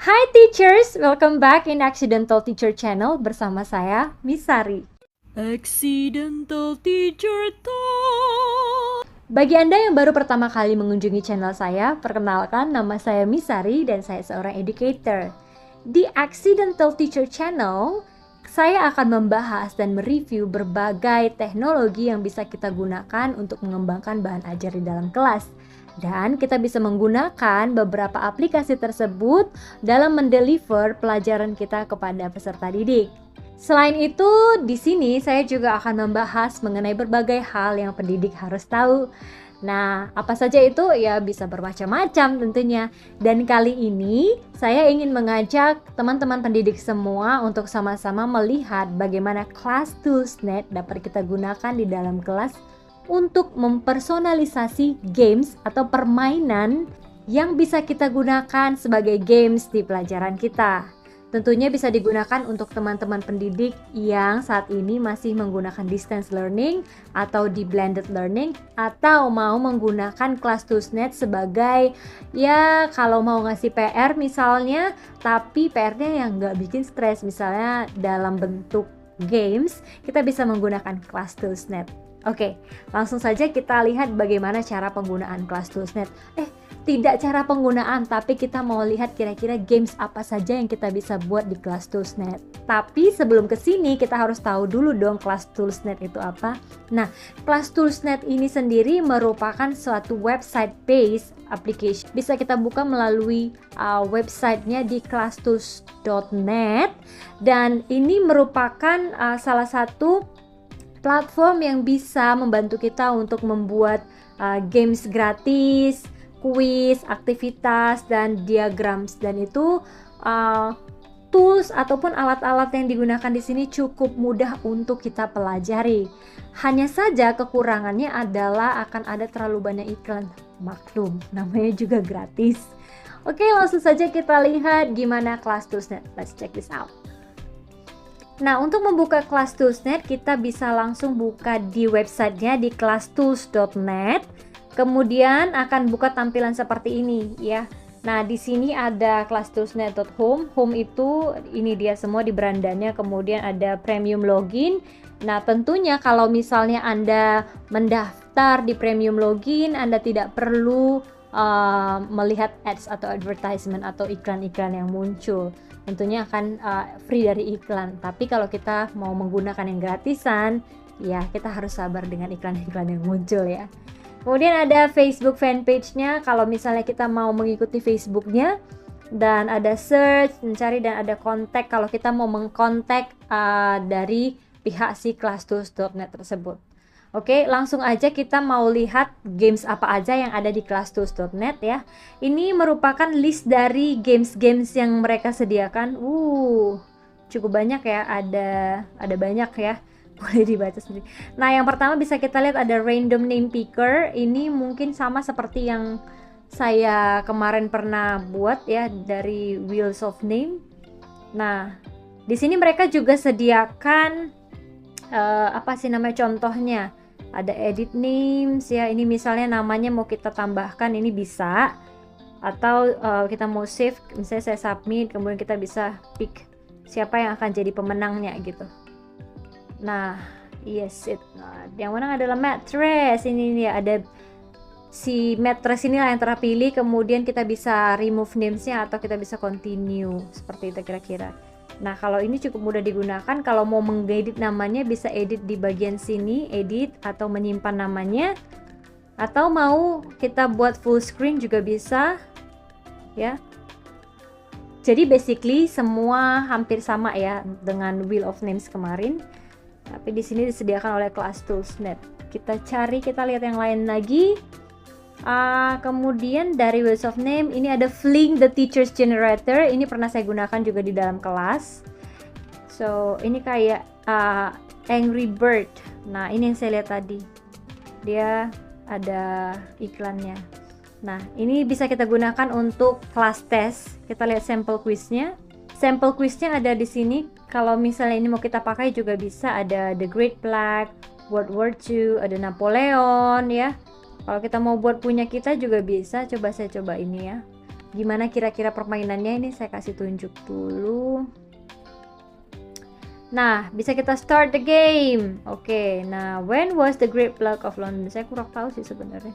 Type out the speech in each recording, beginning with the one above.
Hi teachers, welcome back in Accidental Teacher Channel bersama saya, Misari. Accidental Teacher Talk. Bagi Anda yang baru pertama kali mengunjungi channel saya, perkenalkan nama saya Misari dan saya seorang educator. Di Accidental Teacher Channel, saya akan membahas dan mereview berbagai teknologi yang bisa kita gunakan untuk mengembangkan bahan ajar di dalam kelas. Dan kita bisa menggunakan beberapa aplikasi tersebut dalam mendeliver pelajaran kita kepada peserta didik. Selain itu, di sini saya juga akan membahas mengenai berbagai hal yang pendidik harus tahu. Nah, apa saja itu? Ya bisa bermacam-macam tentunya. Dan kali ini saya ingin mengajak teman-teman pendidik semua untuk sama-sama melihat bagaimana Class Toolsnet dapat kita gunakan di dalam kelas untuk mempersonalisasi games atau permainan yang bisa kita gunakan sebagai games di pelajaran kita. Tentunya bisa digunakan untuk teman-teman pendidik yang saat ini masih menggunakan distance learning atau di blended learning, atau mau menggunakan Class Toolsnet sebagai ya kalau mau ngasih PR misalnya, tapi PR-nya yang nggak bikin stres, misalnya dalam bentuk games, kita bisa menggunakan Class Toolsnet. Oke, langsung saja kita lihat bagaimana cara penggunaan Class Toolsnet. Tidak cara penggunaan, tapi kita mau lihat kira-kira games apa saja yang kita bisa buat di Class Toolsnet. Tapi sebelum ke sini kita harus tahu dulu dong Class Toolsnet itu apa. Nah, Class Toolsnet ini sendiri merupakan suatu website based application. Bisa kita buka melalui websitenya di classtools.net, dan ini merupakan salah satu platform yang bisa membantu kita untuk membuat games gratis, kuis, aktivitas, dan diagram. Dan itu tools ataupun alat-alat yang digunakan di sini cukup mudah untuk kita pelajari. Hanya saja kekurangannya adalah akan ada terlalu banyak iklan. Maklum, namanya juga gratis. Oke, langsung saja kita lihat gimana Class Toolsnet. Let's check this out. Nah, untuk membuka Class Toolsnet, kita bisa langsung buka di websitenya di classtools.net. Kemudian akan buka tampilan seperti ini ya. Nah, di sini ada classtools.net.home. Home itu ini dia semua di berandanya. Kemudian ada premium login. Nah, tentunya kalau misalnya Anda mendaftar di premium login, Anda tidak perlu melihat ads atau advertisement atau iklan-iklan yang muncul. Tentunya akan free dari iklan. Tapi kalau kita mau menggunakan yang gratisan, ya kita harus sabar dengan iklan-iklan yang muncul ya. Kemudian ada Facebook fanpage-nya. Kalau misalnya kita mau mengikuti Facebook-nya, dan ada search, mencari, dan ada kontak kalau kita mau mengkontak dari pihak si classtools.net tersebut. Oke, langsung aja kita mau lihat games apa aja yang ada di classtools.net ya. Ini merupakan list dari games-games yang mereka sediakan. Cukup banyak ya, ada banyak ya. Boleh dibaca sendiri. Nah, yang pertama bisa kita lihat ada random name picker. Ini mungkin sama seperti yang saya kemarin pernah buat ya dari Wheels of Name. Nah, di sini mereka juga sediakan contohnya. Ada edit names ya, ini misalnya namanya mau kita tambahkan, ini bisa. Atau kita mau save, misalnya saya submit, kemudian kita bisa pick siapa yang akan jadi pemenangnya gitu. Nah, yang mana adalah mattress. Ini nih ada si mattress inilah yang terpilih, kemudian kita bisa remove names-nya atau kita bisa continue, seperti itu kira-kira. Nah, kalau ini cukup mudah digunakan. Kalau mau mengedit namanya bisa edit di bagian sini, edit atau menyimpan namanya. Atau mau kita buat full screen juga bisa ya. Jadi basically semua hampir sama ya dengan Wheel of Names kemarin. Tapi di sini disediakan oleh Class Toolsnet. Kita lihat yang lain lagi. Kemudian dari Wheels of Name ini ada Fling the Teacher's Generator. Ini pernah saya gunakan juga di dalam kelas. So ini kayak Angry Bird. Nah, ini yang saya lihat tadi, dia ada iklannya. Nah, ini bisa kita gunakan untuk kelas test. Kita lihat sampel quiznya. Sampel quiznya ada di sini. Kalau misalnya ini mau kita pakai juga bisa. Ada The Great Plague, World War II, ada Napoleon ya. Kalau kita mau buat punya kita juga bisa. Saya coba ini ya. gimana kira-kira permainannya. Ini saya kasih tunjuk dulu. Nah, bisa kita start the game. Oke, nah, when was the Great Plague of London? Saya kurang tahu sih sebenarnya.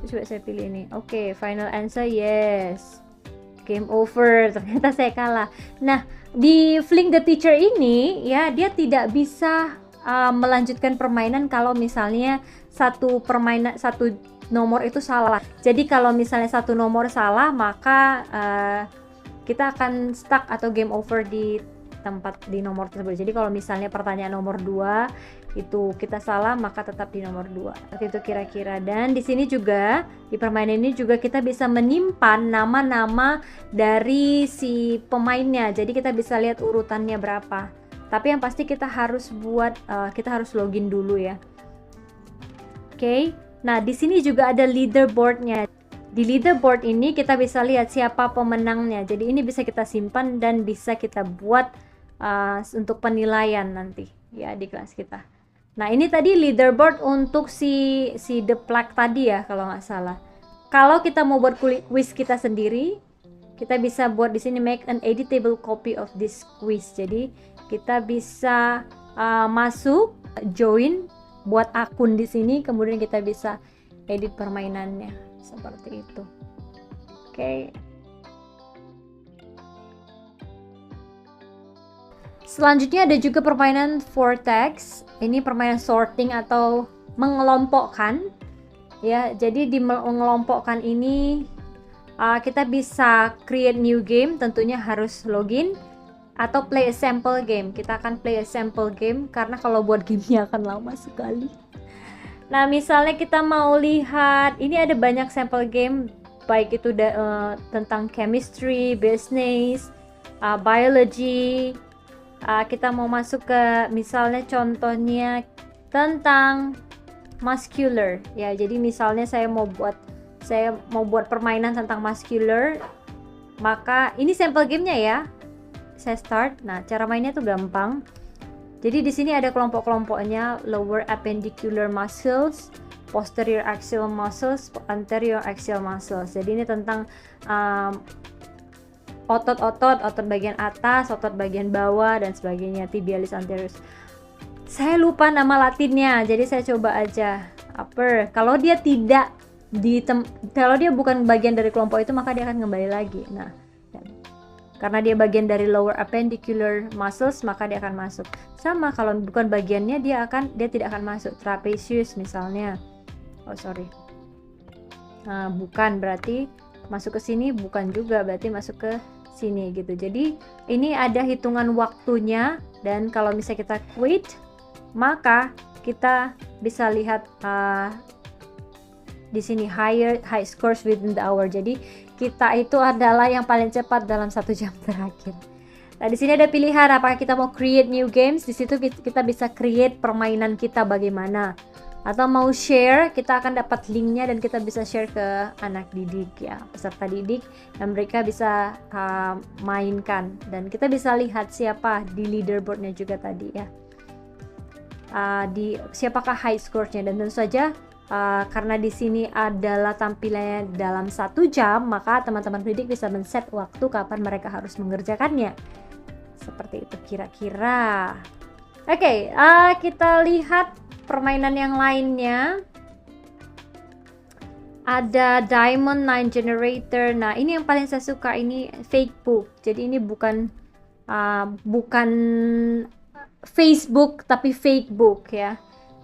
Coba saya pilih ini. Oke, final answer yes. Game over. Ternyata saya kalah. Nah, di Fling the Teacher ini ya, dia tidak bisa melanjutkan permainan kalau misalnya satu nomor itu salah. Jadi kalau misalnya satu nomor salah, maka kita akan stuck atau game over di nomor tersebut. Jadi kalau misalnya pertanyaan nomor 2 itu kita salah, maka tetap di nomor 2. Itu kira-kira. Dan di sini juga, di permainan ini juga kita bisa menyimpan nama-nama dari si pemainnya. Jadi kita bisa lihat urutannya berapa. Tapi yang pasti kita harus kita harus login dulu ya. Oke. Nah, di sini juga ada leaderboardnya. Di leaderboard ini kita bisa lihat siapa pemenangnya. Jadi ini bisa kita simpan dan bisa kita buat untuk penilaian nanti ya di kelas kita. Nah, ini tadi leaderboard untuk si The Plague tadi ya kalau nggak salah. Kalau kita mau buat quiz kita sendiri, kita bisa buat di sini make an editable copy of this quiz. Jadi kita bisa masuk, join, buat akun di sini, kemudian kita bisa edit permainannya seperti itu. Oke. Selanjutnya ada juga permainan vortex. Ini permainan sorting atau mengelompokkan. Ya, jadi di mengelompokkan ini kita bisa create new game, tentunya harus login atau play a sample game. Kita akan play a sample game karena kalau buat gamenya akan lama sekali. Nah, misalnya kita mau lihat, ini ada banyak sampel game, baik itu tentang chemistry, business, biology. Kita mau masuk ke misalnya contohnya tentang muscular ya. Jadi misalnya saya mau buat permainan tentang muscular, maka ini sampel gamenya ya. Saya start. Nah, cara mainnya tuh gampang. Jadi di sini ada kelompok-kelompoknya: lower appendicular muscles, posterior axial muscles, anterior axial muscles. Jadi ini tentang otot bagian atas, otot bagian bawah dan sebagainya, tibialis anterior. Saya lupa nama latinnya, jadi saya coba aja upper. Kalau dia kalau dia bukan bagian dari kelompok itu, maka dia akan kembali lagi. Nah, karena dia bagian dari lower appendicular muscles, maka dia akan masuk. Sama kalau bukan bagiannya, dia tidak akan masuk. Trapezius misalnya. Bukan berarti masuk ke sini, bukan juga berarti masuk ke sini gitu. Jadi ini ada hitungan waktunya, dan kalau misalnya kita quit, maka kita bisa lihat di sini high scores within the hour. Jadi kita itu adalah yang paling cepat dalam 1 jam terakhir. Nah, di sini ada pilihan apakah kita mau create new games. Di situ kita bisa create permainan kita bagaimana. Atau mau share, kita akan dapat linknya dan kita bisa share ke anak didik ya, peserta didik, dan mereka bisa mainkan, dan kita bisa lihat siapa di leaderboardnya juga tadi ya, siapakah high score-nya. Dan tentu saja karena di sini adalah tampilannya dalam 1 jam, maka teman-teman didik bisa men-set waktu kapan mereka harus mengerjakannya. Seperti itu kira-kira. Oke, kita lihat permainan yang lainnya. Ada Diamond 9 Generator. Nah, ini yang paling saya suka, ini fake book. Jadi ini bukan Facebook tapi fake book ya.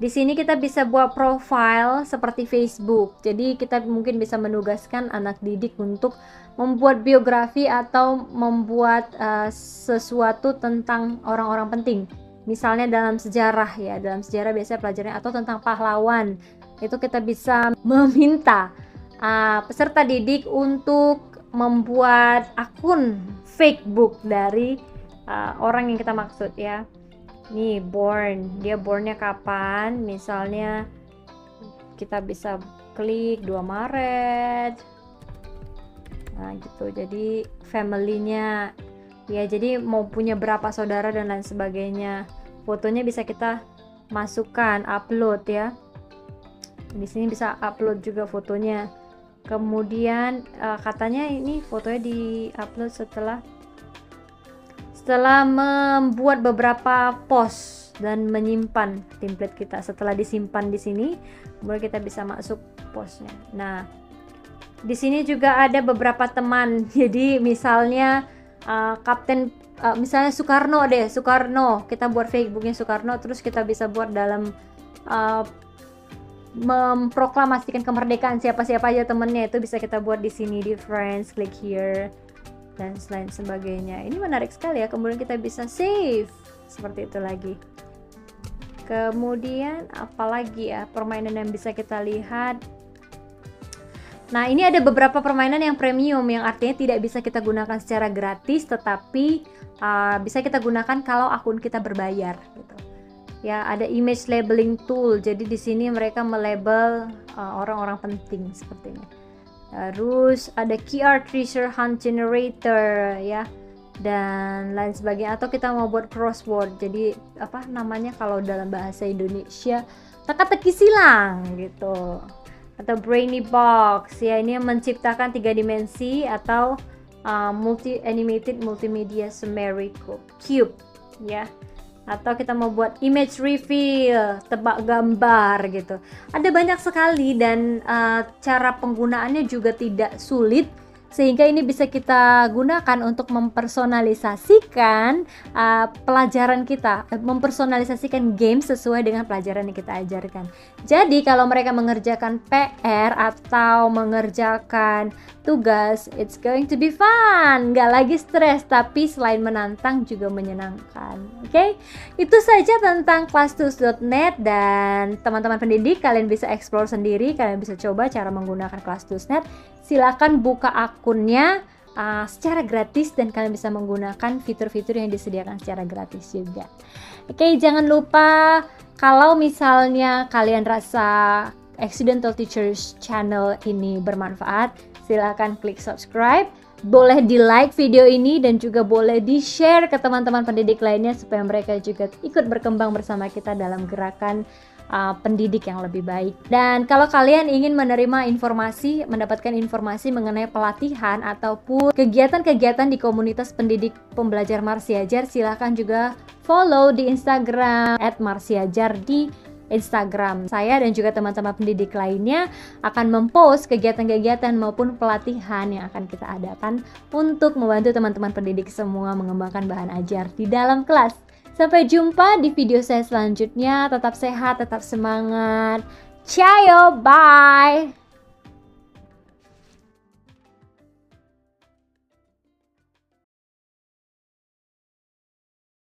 Di sini kita bisa buat profile seperti Facebook. Jadi kita mungkin bisa menugaskan anak didik untuk membuat biografi atau membuat sesuatu tentang orang-orang penting. Misalnya dalam sejarah ya, dalam sejarah biasanya pelajarannya, atau tentang pahlawan. Itu kita bisa meminta peserta didik untuk membuat akun fake book dari orang yang kita maksud ya. Nih dia bornnya kapan, misalnya kita bisa klik 2 Maret. Nah gitu, jadi family-nya ya, jadi mau punya berapa saudara dan lain sebagainya. Fotonya bisa kita masukkan, upload ya. Di sini bisa upload juga fotonya. Kemudian katanya ini fotonya di-upload setelah membuat beberapa post dan menyimpan template kita. Setelah disimpan di sini, kemudian kita bisa masuk postnya. Nah, di sini juga ada beberapa teman. Jadi misalnya misalnya Soekarno, kita buat Facebooknya Soekarno, terus kita bisa buat dalam memproklamasikan kemerdekaan siapa-siapa aja temennya, itu bisa kita buat di sini di friends, klik here dan lain sebagainya. Ini menarik sekali ya. Kemudian kita bisa save seperti itu lagi. Kemudian apalagi ya permainan yang bisa kita lihat. Nah, ini ada beberapa permainan yang premium, yang artinya tidak bisa kita gunakan secara gratis, tetapi bisa kita gunakan kalau akun kita berbayar gitu. Ya, ada image labeling tool. Jadi di sini mereka melabel orang-orang penting seperti ini. Terus ada QR treasure hunt generator ya, dan lain sebagainya. Atau kita mau buat crossword. Jadi apa namanya kalau dalam bahasa Indonesia, teka-teki silang gitu. Atau brainy box ya, ini yang menciptakan 3 dimensi atau multi animated multimedia summary cube ya. Atau kita mau buat image reveal, tebak gambar gitu. Ada banyak sekali dan cara penggunaannya juga tidak sulit, sehingga ini bisa kita gunakan untuk mempersonalisasikan pelajaran kita, mempersonalisasikan game sesuai dengan pelajaran yang kita ajarkan. Jadi kalau mereka mengerjakan PR atau mengerjakan tugas, it's going to be fun, nggak lagi stres, tapi selain menantang juga menyenangkan. Oke? Itu saja tentang classtools.net, dan teman-teman pendidik kalian bisa explore sendiri, kalian bisa coba cara menggunakan classtools.net. Silakan buka akunnya secara gratis dan kalian bisa menggunakan fitur-fitur yang disediakan secara gratis juga. Oke, jangan lupa kalau misalnya kalian rasa Accidental Teachers channel ini bermanfaat, silakan klik subscribe, boleh di like video ini dan juga boleh di share ke teman-teman pendidik lainnya supaya mereka juga ikut berkembang bersama kita dalam gerakan pendidik yang lebih baik. Dan kalau kalian ingin menerima informasi, mendapatkan informasi mengenai pelatihan ataupun kegiatan-kegiatan di komunitas pendidik pembelajar Marsiajar, silahkan juga follow di Instagram @marsiajar di Instagram. Saya dan juga teman-teman pendidik lainnya akan mempost kegiatan-kegiatan maupun pelatihan yang akan kita adakan untuk membantu teman-teman pendidik semua mengembangkan bahan ajar di dalam kelas. Sampai jumpa di video saya selanjutnya. Tetap sehat, tetap semangat. Ciao, bye!